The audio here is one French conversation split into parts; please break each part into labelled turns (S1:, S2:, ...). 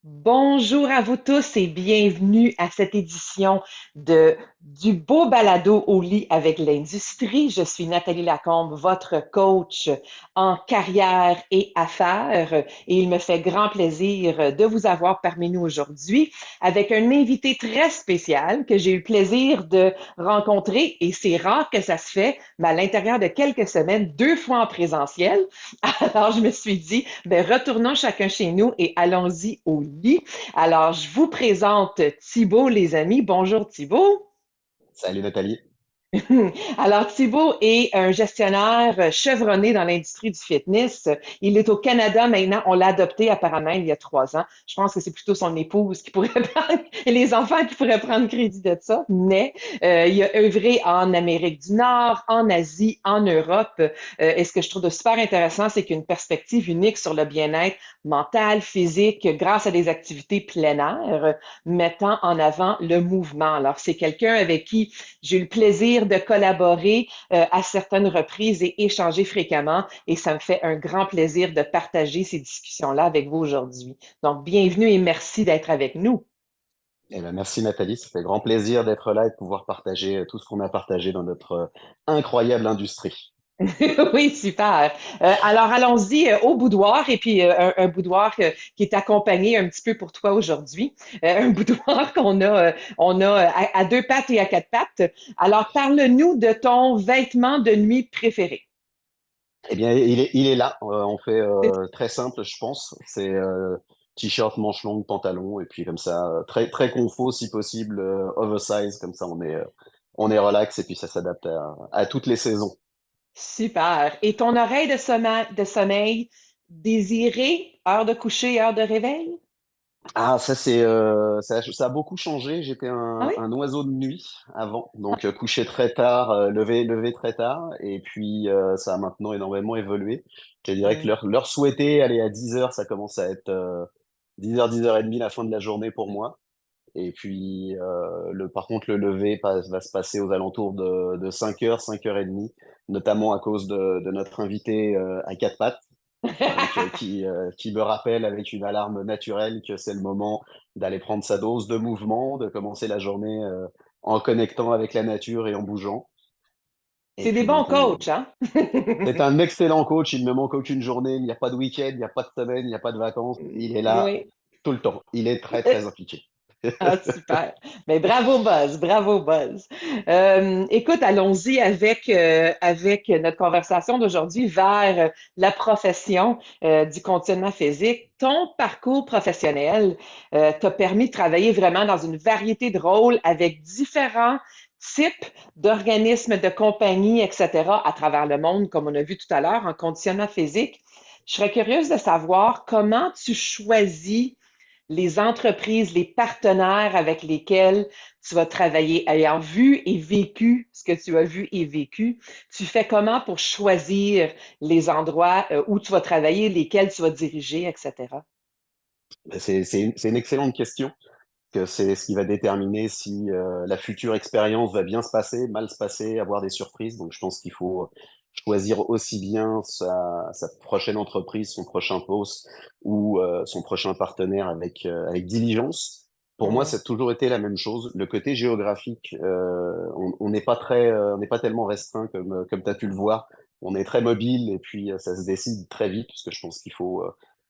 S1: Bonjour à vous tous et bienvenue à cette édition du beau balado au lit avec l'industrie. Je suis Nathalie Lacombe, votre coach en carrière et affaires et il me fait grand plaisir de vous avoir parmi nous aujourd'hui avec un invité très spécial que j'ai eu le plaisir de rencontrer et c'est rare que ça se fait, mais à l'intérieur de quelques semaines, 2 fois en présentiel. Alors, je me suis dit, ben, retournons chacun chez nous et allons-y au lit. Alors, je vous présente Thibaut, les amis. Bonjour, Thibaut.
S2: Salut Nathalie.
S1: Alors, Thibaut est un gestionnaire chevronné dans l'industrie du fitness. Il est au Canada maintenant. On l'a adopté apparemment il y a 3 ans. Je pense que c'est plutôt son épouse qui pourrait prendre et les enfants qui pourraient prendre crédit de ça. Mais il a œuvré en Amérique du Nord, en Asie, en Europe. Et ce que je trouve de super intéressant, c'est qu'il y a une perspective unique sur le bien-être mental, physique, grâce à des activités plein air, mettant en avant le mouvement. Alors, c'est quelqu'un avec qui j'ai eu le plaisir de collaborer à certaines reprises et échanger fréquemment et ça me fait un grand plaisir de partager ces discussions-là avec vous aujourd'hui. Donc, bienvenue et merci d'être avec nous.
S2: Merci Nathalie, ça fait grand plaisir d'être là et de pouvoir partager tout ce qu'on a partagé dans notre incroyable industrie.
S1: Oui, super. Alors, allons-y au boudoir et puis un boudoir qui est accompagné un petit peu pour toi aujourd'hui. Un boudoir qu'on a à 2 pattes et à 4 pattes. Alors, parle-nous de ton vêtement de nuit préféré.
S2: Eh bien, il est là. On fait très simple, je pense. C'est t-shirt, manche longue, pantalon, et puis comme ça, très très confo si possible, oversize, comme ça on est relax et puis ça s'adapte à toutes les saisons.
S1: Super. Et ton oreille de sommeil désirée, heure de coucher, heure de réveil?
S2: Ah, ça a beaucoup changé. J'étais
S1: Ah oui?
S2: un oiseau de nuit avant,
S1: Ah,
S2: donc coucher très tard, lever très tard, et puis ça a maintenant énormément évolué. Je dirais que
S1: hum.
S2: l'heure souhaitée, aller à 10 heures, ça commence à être 10 heures et demie la fin de la journée pour moi. Et puis par contre, le lever va se passer aux alentours de 5 heures, 5 heures et demie, notamment à cause de notre invité à quatre pattes donc qui me rappelle avec une alarme naturelle que c'est le moment d'aller prendre sa dose de mouvement, de commencer la journée en connectant avec la nature et en bougeant. Et
S1: C'est des
S2: puis
S1: bons
S2: donc
S1: coachs, hein?
S2: c'est un excellent coach, il ne me manque aucune journée, il n'y a pas de week-end, il n'y a pas de semaine, il n'y a pas de vacances, il est là
S1: Oui.
S2: tout le temps, il est très très impliqué.
S1: Ah, super. Mais bravo, Buzz. Bravo, Buzz. Écoute, allons-y avec notre conversation d'aujourd'hui vers la profession du conditionnement physique. Ton parcours professionnel t'a permis de travailler vraiment dans une variété de rôles avec différents types d'organismes, de compagnies, etc., à travers le monde, comme on a vu tout à l'heure, en conditionnement physique. Je serais curieuse de savoir comment tu choisis les entreprises, les partenaires avec lesquels tu vas travailler, ayant vu et vécu ce que tu as vu et vécu, tu fais comment pour choisir les endroits où tu vas travailler, lesquels tu vas diriger, etc.
S2: C'est une excellente question, que c'est ce qui va déterminer si la future expérience va bien se passer, mal se passer, avoir des surprises. Donc je pense qu'il faut choisir aussi bien sa prochaine entreprise, son prochain poste ou son prochain partenaire avec diligence. Pour moi, ça
S1: Mm.
S2: a toujours été la même chose. Le côté géographique, on n'est pas on n'est pas tellement restreint comme tu as pu le voir. On est très mobile et puis ça se décide très vite parce que je pense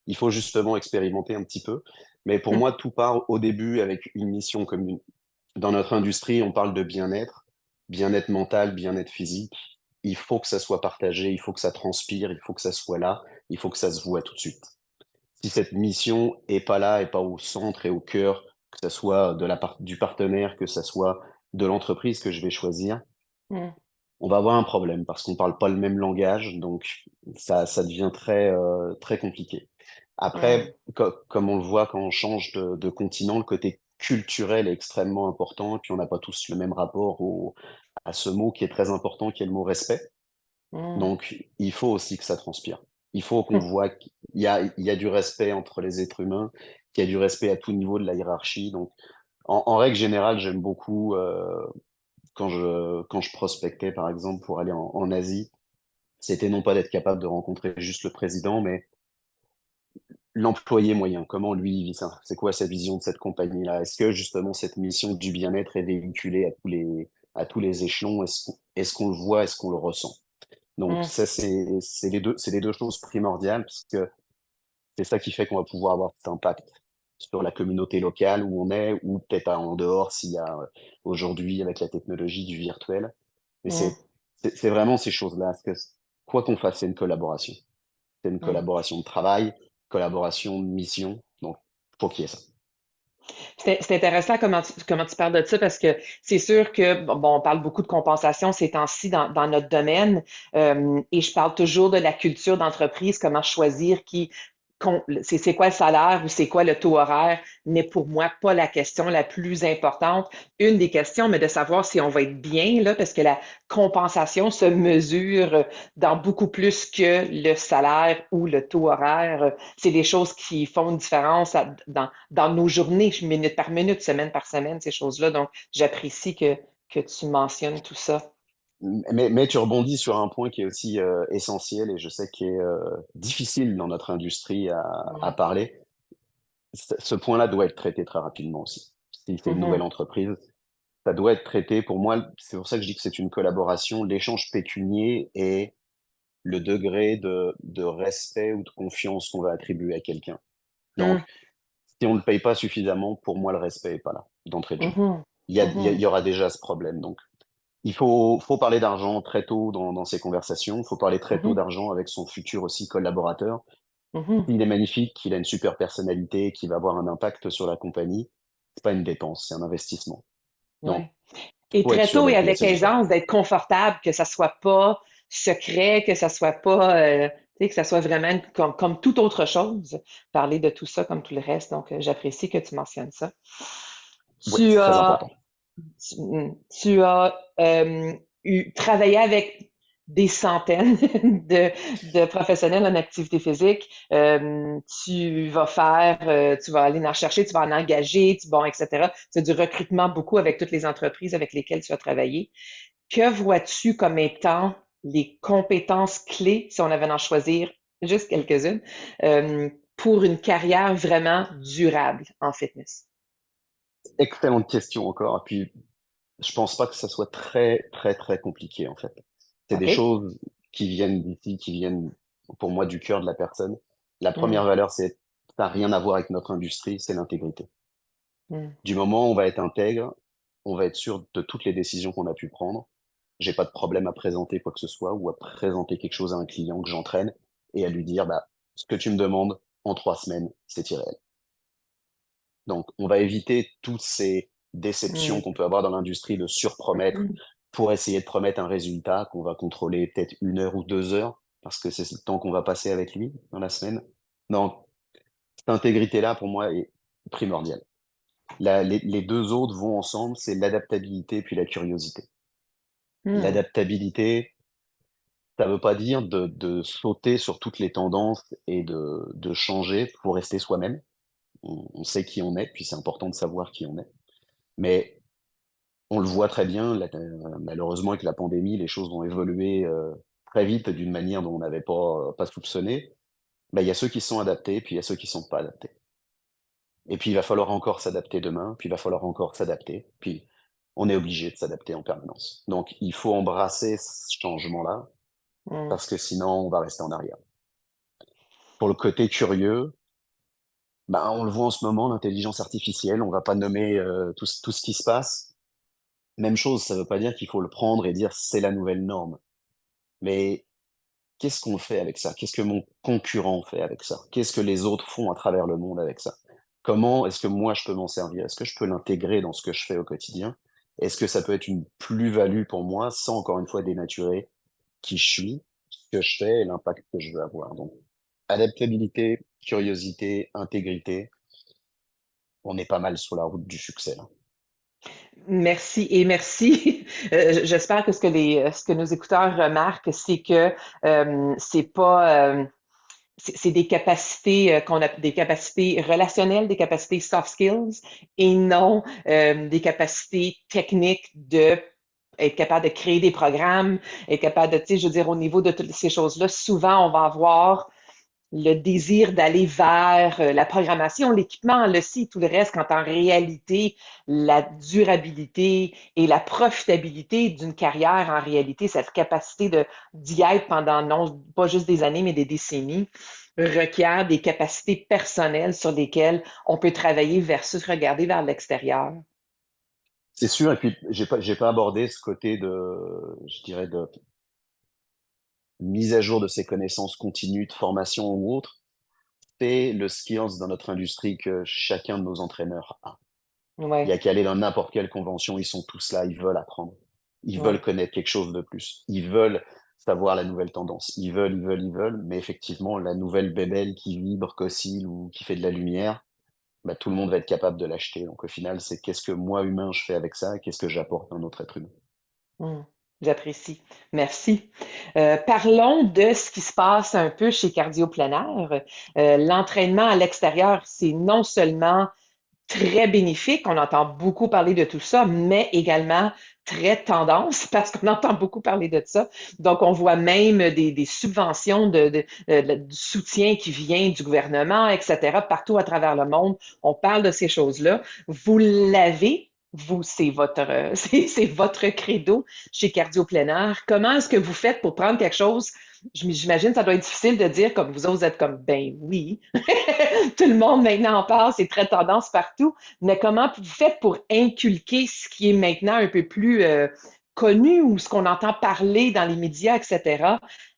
S2: il faut justement expérimenter un petit peu. Mais pour moi, tout part au début avec une mission commune. Dans notre industrie, on parle de bien-être, bien-être mental, bien-être physique. Il faut que ça soit partagé, il faut que ça transpire, il faut que ça soit là, il faut que ça se voit tout de suite. Si cette mission est pas là, est pas au centre et au cœur, que ça soit du partenaire, que ça soit de l'entreprise que je vais choisir,
S1: Mm.
S2: on va avoir un problème parce qu'on parle pas le même langage, donc ça devient très compliqué.
S1: Mm.
S2: Après, comme on le voit quand on change de continent, le côté culturel est extrêmement important, et puis on n'a pas tous le même rapport à ce mot qui est très important, qui est le mot respect.
S1: Mm.
S2: Donc, il faut aussi que ça transpire. Il faut qu'on voit il y a du respect entre les êtres humains, qu'il y a du respect à tout niveau de la hiérarchie. Donc, en règle générale, j'aime beaucoup quand je prospectais, par exemple, pour aller en Asie, c'était non pas d'être capable de rencontrer juste le président, mais l'employé moyen, comment lui il vit ça? C'est quoi sa vision de cette compagnie-là? Est-ce que justement cette mission du bien-être est véhiculée à tous les échelons? Est-ce qu'on le voit? Est-ce qu'on le ressent? Donc
S1: Mm,
S2: ça, c'est les deux choses primordiales parce que c'est ça qui fait qu'on va pouvoir avoir cet impact sur la communauté locale où on est, ou peut-être en dehors s'il y a aujourd'hui avec la technologie du virtuel. Mais
S1: mm,
S2: c'est vraiment ces choses-là. Parce que quoi qu'on fasse, c'est une collaboration. C'est une
S1: mm.
S2: collaboration de travail, collaboration de mission. Donc, faut qu'il y ait ça.
S1: C'est intéressant comment tu parles de ça parce que c'est sûr que, bon, on parle beaucoup de compensation ces temps-ci dans notre domaine et je parle toujours de la culture d'entreprise, comment choisir c'est quoi le salaire ou c'est quoi le taux horaire n'est pour moi pas la question la plus importante. Une des questions, mais de savoir si on va être bien, là, parce que la compensation se mesure dans beaucoup plus que le salaire ou le taux horaire. C'est des choses qui font une différence dans nos journées, minute par minute, semaine par semaine, ces choses-là. Donc, j'apprécie que tu mentionnes tout ça.
S2: Mais tu rebondis sur un point qui est aussi essentiel et je sais qu'il est difficile dans notre industrie à
S1: Mm.
S2: parler. Ce point-là doit être traité très rapidement aussi. Si c'est une nouvelle
S1: Mhm.
S2: entreprise, ça doit être traité. Pour moi, c'est pour ça que je dis que c'est une collaboration. L'échange pécunier et le degré de respect ou de confiance qu'on va attribuer à quelqu'un. Donc,
S1: Mm.
S2: si on ne le paye pas suffisamment, pour moi, le respect n'est pas là, d'entrée de jeu.
S1: Mhm.
S2: Il
S1: Mhm.
S2: y aura déjà ce problème. Donc, faut parler d'argent très tôt dans ces conversations. Il faut parler très tôt
S1: Mhm.
S2: d'argent avec son futur aussi collaborateur.
S1: Mhm.
S2: Il est magnifique, qu'il a une super personnalité, qu'il va avoir un impact sur la compagnie. C'est pas une dépense, c'est un investissement. Donc,
S1: Ouais. Et
S2: faut être
S1: très
S2: sûr
S1: tôt
S2: de
S1: et
S2: le
S1: avec
S2: placer du bon.
S1: aisance, d'être confortable, que ça soit pas secret, que ça soit pas, tu sais, que ça soit vraiment comme toute autre chose. Parler de tout ça comme tout le reste. Donc, j'apprécie que tu mentionnes ça.
S2: Oui,
S1: Tu
S2: c'est très
S1: as,
S2: important.
S1: tu as travaillé avec des centaines de professionnels en activité physique. Tu vas aller en chercher, tu vas en engager, bon, etc. C'est du recrutement beaucoup avec toutes les entreprises avec lesquelles tu as travaillé. Que vois-tu comme étant les compétences clés, si on avait à en choisir juste quelques-unes, pour une carrière vraiment durable en fitness?
S2: Excellente question encore. Et puis, je pense pas que ça soit très, très, très compliqué, en fait. C'est des
S1: OK?
S2: choses qui viennent d'ici, qui viennent, pour moi, du cœur de la personne. La
S1: Mm,
S2: première valeur, ça n'a rien à voir avec notre industrie, c'est l'intégrité.
S1: mm,
S2: Du moment où on va être intègre, on va être sûr de toutes les décisions qu'on a pu prendre. J'ai pas de problème à présenter quoi que ce soit ou à présenter quelque chose à un client que j'entraîne et à lui dire, bah, ce que tu me demandes en 3 semaines, c'est irréel. Donc, on va éviter toutes ces déceptions
S1: mm,
S2: qu'on peut avoir dans l'industrie de surpromettre
S1: mm,
S2: pour essayer de promettre un résultat qu'on va contrôler peut-être 1 heure ou 2 heures parce que c'est le temps qu'on va passer avec lui dans la semaine. Donc, cette intégrité-là, pour moi, est primordiale. Les deux autres vont ensemble, c'est l'adaptabilité puis la curiosité.
S1: mm,
S2: L'adaptabilité, ça veut pas dire de sauter sur toutes les tendances et de changer pour rester soi-même. On sait qui on est, puis c'est important de savoir qui on est. Mais on le voit très bien, malheureusement avec la pandémie, les choses ont évolué très vite d'une manière dont on n'avait pas soupçonné. Ben, il y a ceux qui sont adaptés, puis il y a ceux qui sont pas adaptés. Et puis il va falloir encore s'adapter demain, puis il va falloir encore s'adapter, puis on est obligé de s'adapter en permanence. Donc il faut embrasser ce changement-là,
S1: mm,
S2: parce que sinon on va rester en arrière. Pour le côté curieux, ben, on le voit en ce moment, l'intelligence artificielle, on va pas nommer tout ce qui se passe. Même chose, ça veut pas dire qu'il faut le prendre et dire c'est la nouvelle norme. Mais qu'est-ce qu'on fait avec ça? Qu'est-ce que mon concurrent fait avec ça? Qu'est-ce que les autres font à travers le monde avec ça? Comment est-ce que moi je peux m'en servir? Est-ce que je peux l'intégrer dans ce que je fais au quotidien? Est-ce que ça peut être une plus-value pour moi sans encore une fois dénaturer qui je suis, ce que je fais et l'impact que je veux avoir? Donc, adaptabilité, curiosité, intégrité, on est pas mal sur la route du succès là.
S1: merci et merci. J'espère que ce que nos écouteurs remarquent, c'est que c'est pas c'est des capacités qu'on a des capacités relationnelles, des capacités soft skills et non des capacités techniques de être capable de créer des programmes, être capable de, tu sais, je veux dire, au niveau de toutes ces choses-là, souvent on va avoir le désir d'aller vers la programmation, l'équipement, le ci, tout le reste, quand en réalité, la durabilité et la profitabilité d'une carrière, en réalité, cette capacité de d'y être pendant non pas juste des années, mais des décennies, requiert des capacités personnelles sur lesquelles on peut travailler versus regarder vers l'extérieur.
S2: C'est sûr, et puis j'ai pas abordé ce côté de, je dirais, de mise à jour de ses connaissances continues, de formation ou autre. C'est le skills dans notre industrie que chacun de nos entraîneurs a. Il y
S1: Ouais,
S2: a qu'à aller dans n'importe quelle convention, ils sont tous là, ils veulent apprendre. Ils veulent
S1: ouais.
S2: connaître quelque chose de plus. Ils veulent savoir la nouvelle tendance. Ils veulent. Mais effectivement, la nouvelle bébelle qui vibre, qui oscille ou qui fait de la lumière, bah, tout le monde va être capable de l'acheter. Donc au final, c'est qu'est-ce que moi, humain, je fais avec ça et qu'est-ce que j'apporte à un autre être humain.
S1: Hmm, j'apprécie. Merci. Parlons de ce qui se passe un peu chez Cardioplénaire. L'entraînement à l'extérieur, c'est non seulement très bénéfique, on entend beaucoup parler de tout ça, mais également très tendance parce qu'on entend beaucoup parler de ça. Donc, on voit même des subventions du soutien qui vient du gouvernement, etc., partout à travers le monde. On parle de ces choses-là. Vous l'avez, vous, c'est votre, c'est votre credo chez Cardio Plein Air. Comment est-ce que vous faites pour prendre quelque chose? J'imagine que ça doit être difficile de dire comme vous autres, vous êtes comme, ben oui, tout le monde maintenant en parle, c'est très tendance partout. Mais comment vous faites pour inculquer ce qui est maintenant un peu plus connu ou ce qu'on entend parler dans les médias, etc.,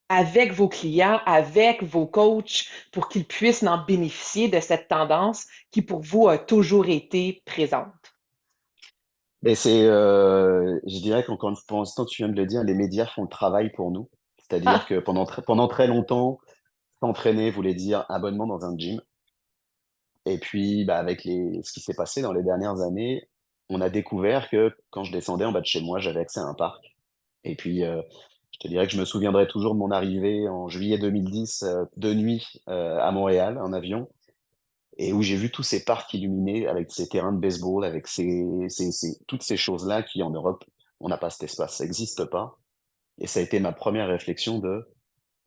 S1: avec vos clients, avec vos coachs, pour qu'ils puissent en bénéficier de cette tendance qui, pour vous, a toujours été présente?
S2: Mais c'est, je dirais qu'encore une fois, pour l'instant, tu viens de le dire, les médias font le travail pour nous. C'est-à-dire
S1: Ah,
S2: que pendant très longtemps, s'entraîner voulait dire abonnement dans un gym. Et puis, bah, avec ce qui s'est passé dans les dernières années, on a découvert que quand je descendais en bas de chez moi, j'avais accès à un parc. Et puis, je te dirais que je me souviendrai toujours de mon arrivée en juillet 2010, de nuit, à Montréal, en avion, et où j'ai vu tous ces parcs illuminés avec ces terrains de baseball, avec toutes ces choses-là qui, en Europe, on n'a pas cet espace, ça n'existe pas. Et ça a été ma première réflexion de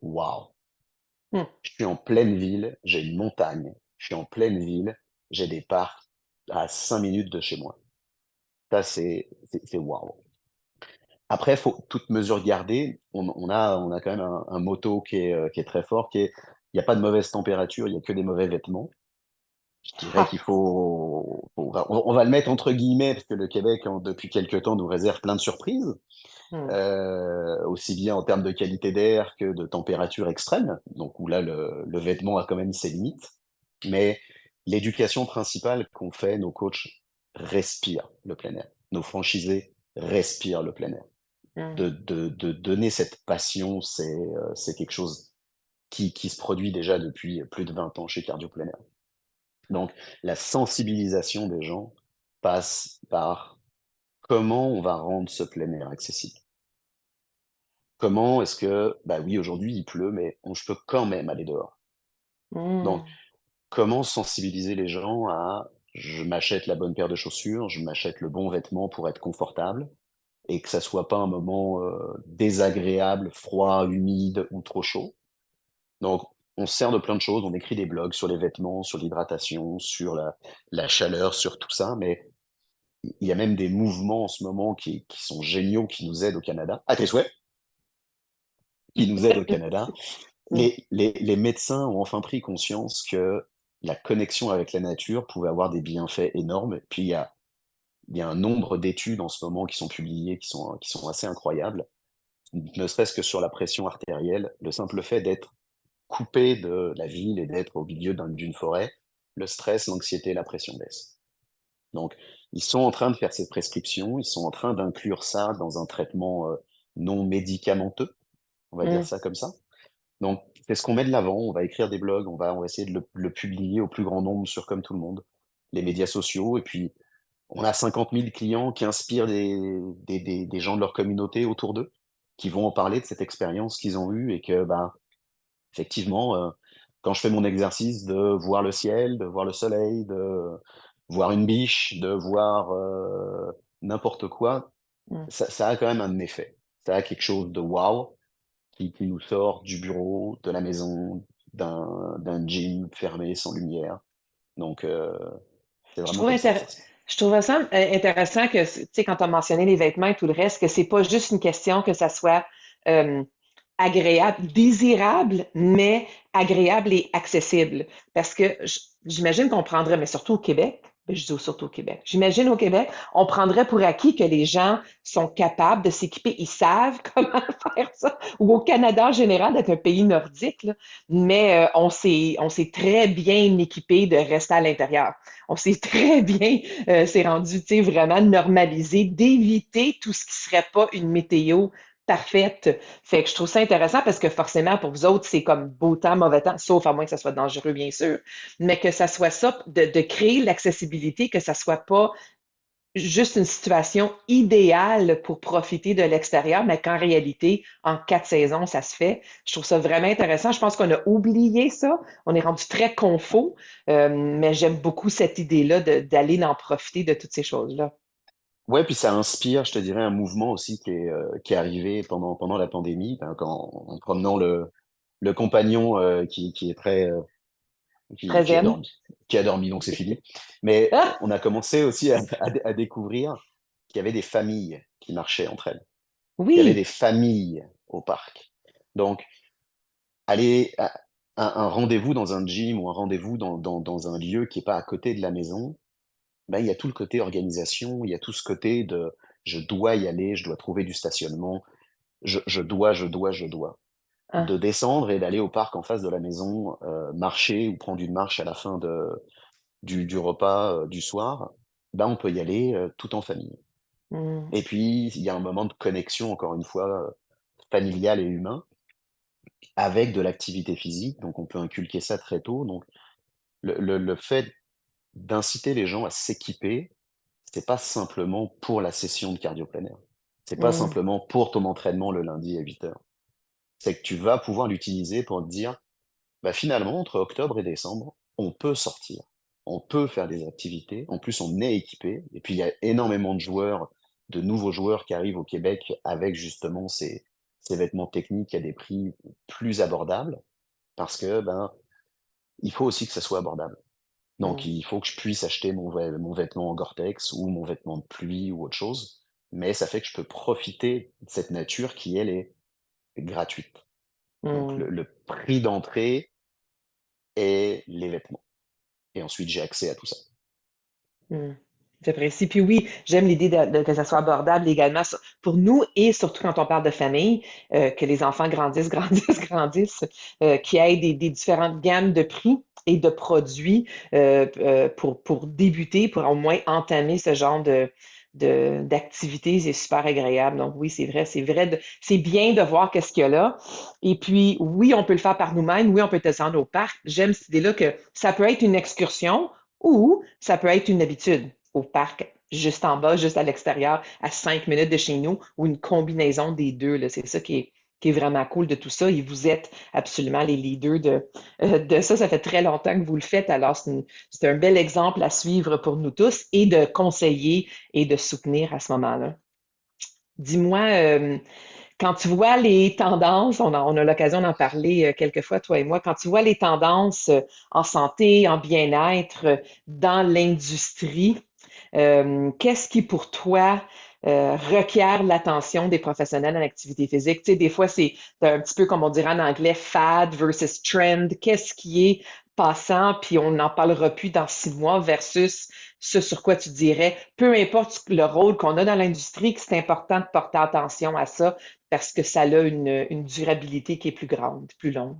S2: waouh,
S1: hmm,
S2: je suis en pleine ville, j'ai une montagne, je suis en pleine ville, j'ai des parcs à 5 minutes de chez moi. Ça, c'est waouh. Après, faut toute mesure garder. On a quand même un motto qui est très fort, qui est il n'y a pas de mauvaise température, il n'y a que des mauvais vêtements. Je dirais
S1: ah,
S2: qu'il on va le mettre entre guillemets, parce que le Québec, depuis quelques temps, nous réserve plein de surprises,
S1: hmm,
S2: aussi bien en termes de qualité d'air que de température extrême, donc où là, le vêtement a quand même ses limites. Mais l'éducation principale qu'on fait, nos coachs respirent le plein air. Nos franchisés respirent le plein air.
S1: hmm,
S2: De donner cette passion, c'est quelque chose qui se produit déjà depuis plus de 20 ans chez Cardio Plein Air. Donc, la sensibilisation des gens passe par comment on va rendre ce plein air accessible. Comment est-ce que, bah oui, aujourd'hui il pleut, mais je peux quand même aller dehors. Donc,
S1: hmm,
S2: comment sensibiliser les gens à je m'achète la bonne paire de chaussures, je m'achète le bon vêtement pour être confortable et que ça soit pas un moment désagréable, froid, humide ou trop chaud. Donc, on se sert de plein de choses, on écrit des blogs sur les vêtements, sur l'hydratation, sur la chaleur, sur tout ça, mais il y a même des mouvements en ce moment qui sont géniaux, qui nous aident au Canada. À tes souhaits, qui nous aident au Canada.
S1: hmm,
S2: Les médecins ont enfin pris conscience que la connexion avec la nature pouvait avoir des bienfaits énormes. Puis il y a un nombre d'études en ce moment qui sont publiées, qui sont assez incroyables, ne serait-ce que sur la pression artérielle, le simple fait d'être coupé de la ville et d'être au milieu d'une forêt, le stress, l'anxiété, la pression baisse. Donc, ils sont en train de faire ces prescriptions, ils sont en train d'inclure ça dans un traitement non médicamenteux, on va dire
S1: hmm.
S2: ça comme ça. Donc, c'est ce qu'on met de l'avant, on va écrire des blogs, on va essayer de le publier au plus grand nombre sur Comme Tout le Monde, les médias sociaux, et puis on a 50 000 clients qui inspirent des gens de leur communauté autour d'eux, qui vont en parler de cette expérience qu'ils ont eue et que, bah, effectivement, quand je fais mon exercice de voir le ciel, de voir le soleil, de voir une biche, de voir n'importe quoi,
S1: Hmm.
S2: ça a quand même un effet. Ça a quelque chose de wow qui nous sort du bureau, de la maison. d'un gym fermé, sans lumière. Donc, c'est
S1: Je
S2: vraiment
S1: trouve
S2: comme ça que
S1: intér-
S2: ça se passe.
S1: je trouve ça intéressant que, tu sais, quand tu as mentionné les vêtements et tout le reste, que c'est pas juste une question que ça soit euh, agréable, désirable, mais agréable et accessible. Parce que j'imagine qu'on prendrait, mais surtout au Québec, ben, je dis surtout au Québec, j'imagine au Québec, on prendrait pour acquis que les gens sont capables de s'équiper, ils savent comment faire ça, ou au Canada en général, d'être un pays nordique, là, mais on s'est très bien équipé de rester à l'intérieur. On s'est très bien, c'est rendu, tu sais, vraiment normalisé d'éviter tout ce qui serait pas une météo parfaite. Fait que je trouve ça intéressant parce que forcément, pour vous autres, c'est comme beau temps, mauvais temps, sauf à moins que ça soit dangereux, bien sûr. Mais que ça soit ça, de créer l'accessibilité, que ça soit pas juste une situation idéale pour profiter de l'extérieur, mais qu'en réalité, en 4 saisons, ça se fait. Je trouve ça vraiment intéressant. Je pense qu'on a oublié ça. On est rendu très confort, mais j'aime beaucoup cette idée-là d'aller en profiter de toutes ces choses-là.
S2: Ouais, puis ça inspire, je te dirais, un mouvement aussi qui est arrivé pendant la pandémie, ben, en promenant le compagnon qui est
S1: Très
S2: qui a
S1: zen.
S2: dormi, qui a dormi, donc c'est fini. Mais
S1: Ah,
S2: on a commencé aussi à découvrir qu'il y avait des familles qui marchaient entre elles, qu'il y avait des
S1: oui.
S2: familles au parc. Donc, aller à un rendez-vous dans un gym ou un rendez-vous dans un lieu qui est pas à côté de la maison, ben, il y a tout le côté organisation, il y a tout ce côté de je dois y aller, je dois trouver du stationnement, je dois.
S1: Ah,
S2: De descendre et d'aller au parc en face de la maison, marcher ou prendre une marche à la fin du repas du soir, ben, on peut y aller tout en famille.
S1: hmm,
S2: Et puis, il y a un moment de connexion, encore une fois, familial et humain, avec de l'activité physique. Donc, on peut inculquer ça très tôt. Donc, le fait d'inciter les gens à s'équiper, c'est pas simplement pour la session de cardio plein air. C'est pas
S1: hmm,
S2: simplement pour ton entraînement le lundi à 8 heures. C'est que tu vas pouvoir l'utiliser pour te dire, bah finalement, entre octobre et décembre, on peut sortir. On peut faire des activités. En plus, on est équipé. Et puis, il y a énormément de nouveaux joueurs qui arrivent au Québec avec justement ces vêtements techniques à des prix plus abordables. Parce que, ben, il faut aussi que ça soit abordable. Donc,
S1: hmm,
S2: il faut que je puisse acheter mon vêtement en Gore-Tex ou mon vêtement de pluie ou autre chose. Mais ça fait que je peux profiter de cette nature qui, elle, est gratuite. Donc,
S1: hmm,
S2: le prix d'entrée est les vêtements. Et ensuite, j'ai accès à tout ça.
S1: hmm. J'apprécie. Puis oui, j'aime l'idée que ça soit abordable également pour nous et surtout quand on parle de famille, que les enfants grandissent, grandissent, grandissent, qu'il y ait des différentes gammes de prix et de produits pour débuter, pour au moins entamer ce genre d'activités. C'est super agréable. Donc oui, c'est vrai, c'est bien de voir qu'est-ce qu'il y a là. Et puis oui, on peut le faire par nous-mêmes. Oui, on peut descendre au parc. J'aime cette idée-là que ça peut être une excursion ou ça peut être une habitude au parc, juste en bas, juste à l'extérieur, à 5 minutes de chez nous, ou une combinaison des deux. Là. C'est ça qui est vraiment cool de tout ça. Et vous êtes absolument les leaders de ça. Ça fait très longtemps que vous le faites. Alors, c'est un bel exemple à suivre pour nous tous et de conseiller et de soutenir à ce moment-là. Dis-moi, quand tu vois les tendances, on a l'occasion d'en parler quelques fois, toi et moi, quand tu vois les tendances en santé, en bien-être, dans l'industrie, qu'est-ce qui pour toi requiert l'attention des professionnels en activité physique? Tu sais, des fois, c'est un petit peu comme on dirait en anglais, fad versus trend. Qu'est-ce qui est passant, puis on n'en parlera plus dans 6 mois versus ce sur quoi tu dirais, peu importe le rôle qu'on a dans l'industrie, que c'est important de porter attention à ça parce que ça a une durabilité qui est plus grande, plus longue.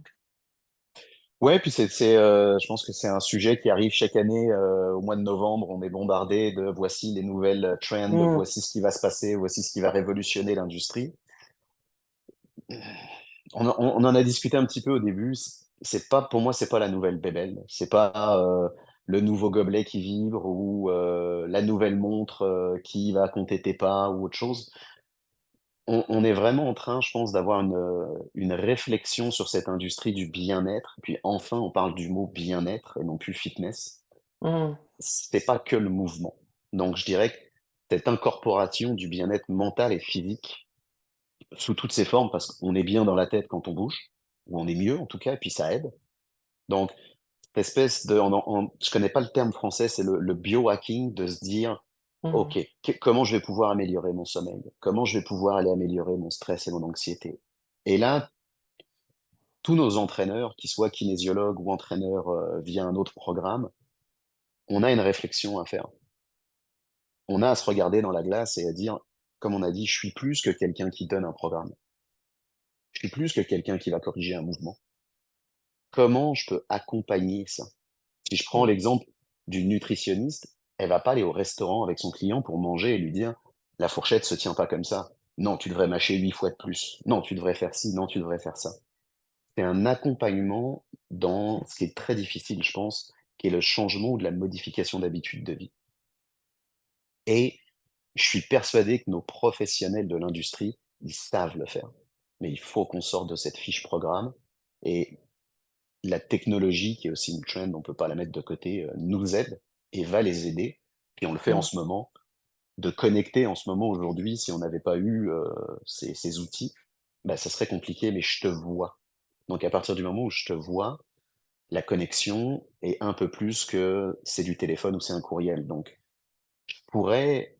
S2: Ouais, puis je pense que c'est un sujet qui arrive chaque année au mois de novembre. On est bombardé de voici les nouvelles trends,
S1: Mm,
S2: voici ce qui va se passer, voici ce qui va révolutionner l'industrie. On en a discuté un petit peu au début. C'est pas, pour moi, c'est pas la nouvelle bébelle. C'est pas le nouveau gobelet qui vibre ou la nouvelle montre qui va compter tes pas ou autre chose. On est vraiment en train, je pense, d'avoir une réflexion sur cette industrie du bien-être. Puis enfin, on parle du mot bien-être et non plus fitness.
S1: mm,
S2: C'est pas que le mouvement. Donc, je dirais que cette incorporation du bien-être mental et physique sous toutes ses formes, parce qu'on est bien dans la tête quand on bouge, ou on est mieux en tout cas, et puis ça aide. Donc, cette espèce de, je connais pas le terme français, c'est le biohacking, de se dire,
S1: Mm,
S2: OK, comment je vais pouvoir améliorer mon sommeil? Comment je vais pouvoir aller améliorer mon stress et mon anxiété? Et là, tous nos entraîneurs, qu'ils soient kinésiologues ou entraîneurs via un autre programme, on a une réflexion à faire. On a à se regarder dans la glace et à dire, comme on a dit, je suis plus que quelqu'un qui donne un programme. Je suis plus que quelqu'un qui va corriger un mouvement. Comment je peux accompagner ça? Si je prends
S1: mm,
S2: l'exemple d'une nutritionniste, elle va pas aller au restaurant avec son client pour manger et lui dire: «La fourchette se tient pas comme ça. Non, tu devrais mâcher 8 fois de plus. Non, tu devrais faire ci, non, tu devrais faire ça». C'est un accompagnement dans ce qui est très difficile, je pense, qui est le changement ou de la modification d'habitudes de vie. Et je suis persuadé que nos professionnels de l'industrie, ils savent le faire. Mais il faut qu'on sorte de cette fiche programme, et la technologie, qui est aussi une trend, on peut pas la mettre de côté, nous aide et va les aider. Et on le fait en
S1: mm,
S2: ce moment, de connecter en ce moment aujourd'hui, si on n'avait pas eu ces outils, bah, ça serait compliqué, mais je te vois. Donc à partir du moment où je te vois, la connexion est un peu plus que c'est du téléphone ou c'est un courriel. Donc je pourrais,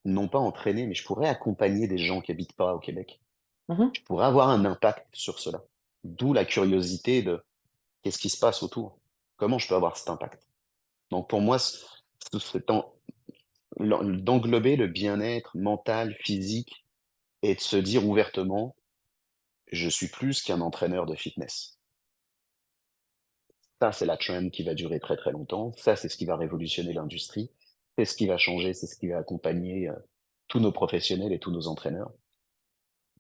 S2: non pas entraîner, mais je pourrais accompagner des gens qui habitent pas au Québec.
S1: mhm,
S2: Je pourrais avoir un impact sur cela. D'où la curiosité de qu'est-ce qui se passe autour? Comment je peux avoir cet impact? Donc pour moi, c'est d'englober le bien-être mental, physique, et de se dire ouvertement: «Je suis plus qu'un entraîneur de fitness». Ça, c'est la trend qui va durer très, très longtemps. Ça, c'est ce qui va révolutionner l'industrie. C'est ce qui va changer, c'est ce qui va accompagner, tous nos professionnels et tous nos entraîneurs,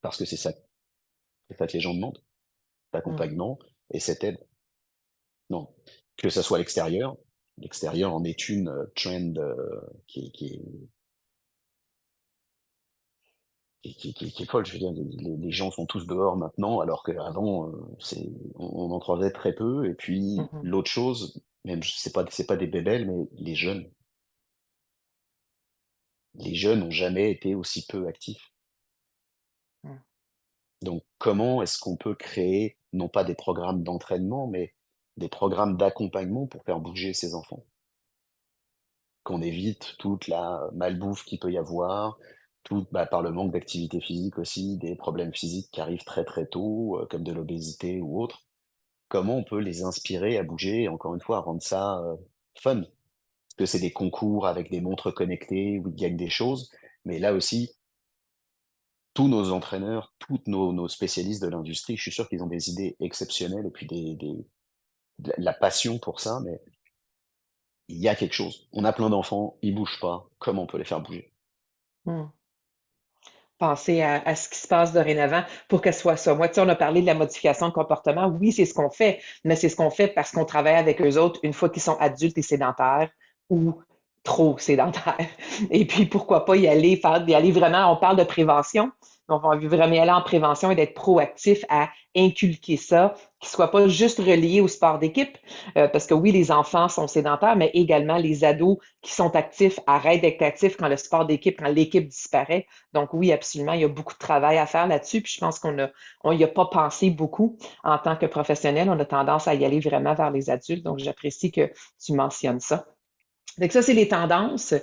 S2: parce que c'est ça que les gens demandent,
S1: mm.
S2: l'accompagnement et cette aide. Non, que ça soit à l'extérieur, l'extérieur en est une, trend, qui est folle. Je veux dire, les gens sont tous dehors maintenant, alors qu'avant, on en croisait très peu. Et puis
S1: Mhm.
S2: l'autre chose, même c'est pas des bébelles, mais les jeunes n'ont jamais été aussi peu actifs.
S1: Mm.
S2: Donc comment est-ce qu'on peut créer, non pas des programmes d'entraînement, mais des programmes d'accompagnement pour faire bouger ces enfants? Qu'on évite toute la malbouffe qu'il peut y avoir, par le manque d'activité physique aussi, des problèmes physiques qui arrivent très, très tôt, comme de l'obésité ou autre. Comment on peut les inspirer à bouger et encore une fois à rendre ça, fun? Parce que c'est des concours avec des montres connectées où ils gagnent des choses, mais là aussi, tous nos entraîneurs, toutes nos spécialistes de l'industrie, je suis sûr qu'ils ont des idées exceptionnelles et puis de la passion pour ça, mais il y a quelque chose. On a plein d'enfants, ils bougent pas, comment on peut les faire bouger?
S1: Mm. Penser à ce qui se passe dorénavant pour que ce soit ça. Moi, tu sais, on a parlé de la modification de comportement. Oui, c'est ce qu'on fait, mais c'est ce qu'on fait parce qu'on travaille avec eux autres une fois qu'ils sont adultes et sédentaires ou trop sédentaires. Et puis, pourquoi pas y aller vraiment, on parle de prévention. Donc, on veut vraiment y aller en prévention et d'être proactif à inculquer ça, qu'il soit pas juste relié au sport d'équipe, parce que oui, les enfants sont sédentaires, mais également les ados qui sont actifs arrêtent d'être actifs quand le sport d'équipe, quand l'équipe disparaît. Donc oui, absolument, il y a beaucoup de travail à faire là-dessus. Puis je pense on y a pas pensé beaucoup en tant que professionnel. On a tendance à y aller vraiment vers les adultes. Donc j'apprécie que tu mentionnes ça. Donc ça, c'est les tendances.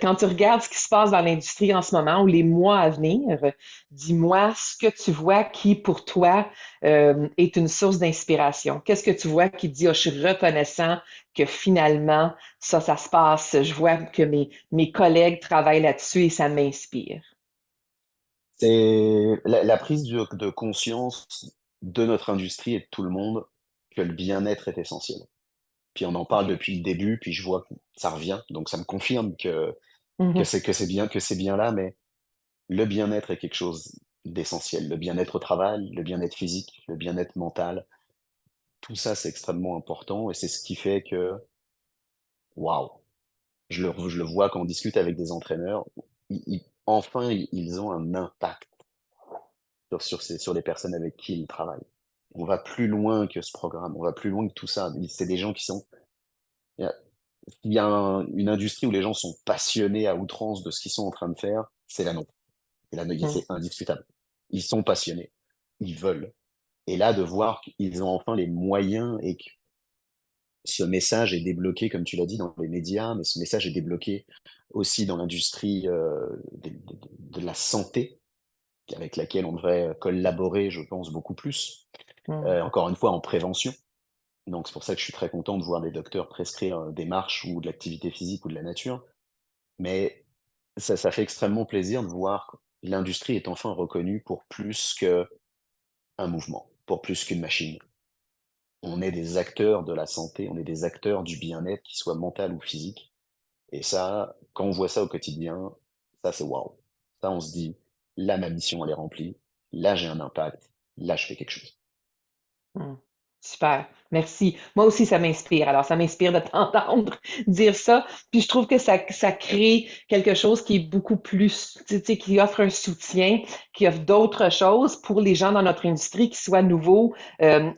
S1: Quand tu regardes ce qui se passe dans l'industrie en ce moment ou les mois à venir, dis-moi ce que tu vois qui, pour toi, est une source d'inspiration. Qu'est-ce que tu vois qui dit, oh, je suis reconnaissant que finalement, ça se passe. Je vois que mes collègues travaillent là-dessus et ça m'inspire.
S2: C'est la prise de conscience de notre industrie et de tout le monde que le bien-être est essentiel. Puis on en parle
S1: OK.
S2: depuis le début, puis je vois que ça revient, donc ça me confirme que
S1: Mhm.
S2: c'est bien là, mais le bien-être est quelque chose d'essentiel. Le bien-être au travail, le bien-être physique, le bien-être mental, tout ça, c'est extrêmement important et c'est ce qui fait que, waouh! Je le vois quand on discute avec des entraîneurs, enfin, ils ont un impact sur les personnes avec qui ils travaillent. On va plus loin que ce programme, on va plus loin que tout ça. C'est des gens qui sont il y a une industrie où les gens sont passionnés à outrance de ce qu'ils sont en train de faire, c'est la nôtre.
S1: Mhm.
S2: C'est indiscutable. Ils sont passionnés, ils veulent. Et là, de voir qu'ils ont enfin les moyens et ce message est débloqué, comme tu l'as dit, dans les médias, mais ce message est débloqué aussi dans l'industrie de la santé, avec laquelle on devrait collaborer, je pense, beaucoup plus.
S1: Mm.
S2: Encore une fois, en prévention. Donc, c'est pour ça que je suis très content de voir des docteurs prescrire des marches ou de l'activité physique ou de la nature. Mais ça fait extrêmement plaisir de voir que l'industrie est enfin reconnue pour plus qu'un mouvement, pour plus qu'une machine. On est des acteurs de la santé, on est des acteurs du bien-être, qu'il soit mental ou physique. Et ça, quand on voit ça au quotidien, ça c'est waouh. Ça, on se dit, là, ma mission, elle est remplie. Là, j'ai un impact. Là, je fais quelque chose.
S1: Mm. Super, merci. Moi aussi, ça m'inspire. Alors, ça m'inspire de t'entendre dire ça. Puis, je trouve que ça crée quelque chose qui est beaucoup plus, tu sais, qui offre un soutien, qui offre d'autres choses pour les gens dans notre industrie, qui soient nouveaux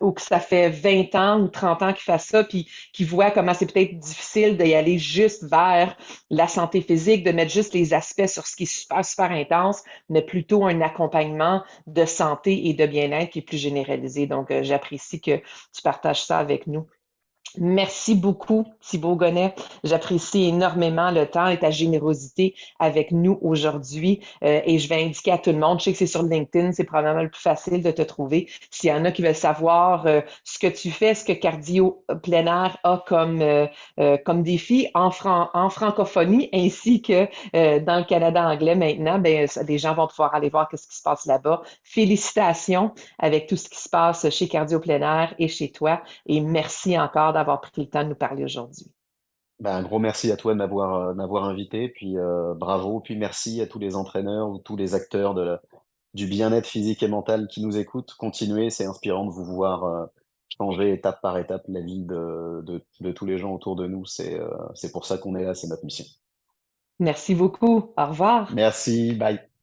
S1: ou que ça fait 20 ans ou 30 ans qu'ils fassent ça, puis qui voient comment c'est peut-être difficile d'y aller juste vers la santé physique, de mettre juste les aspects sur ce qui est super, super intense, mais plutôt un accompagnement de santé et de bien-être qui est plus généralisé. Donc, j'apprécie que tu partages ça avec nous. Merci beaucoup, Thibaut Gonnet. J'apprécie énormément le temps et ta générosité avec nous aujourd'hui. Et je vais indiquer à tout le monde, je sais que c'est sur LinkedIn, c'est probablement le plus facile de te trouver. S'il y en a qui veulent savoir ce que tu fais, ce que Cardio Plein Air a comme défi en francophonie, ainsi que dans le Canada anglais maintenant, ben, les gens vont pouvoir aller voir ce qui se passe là-bas. Félicitations avec tout ce qui se passe chez Cardio Plein Air et chez toi. Et merci encore d'avoir pris le temps de nous parler aujourd'hui.
S2: Ben, un gros merci à toi de m'avoir invité, puis bravo, puis merci à tous les entraîneurs ou tous les acteurs du bien-être physique et mental qui nous écoutent. Continuez, c'est inspirant de vous voir changer étape par étape la vie de tous les gens autour de nous. C'est pour ça qu'on est là, c'est notre mission.
S1: Merci beaucoup. Au revoir.
S2: Merci, bye.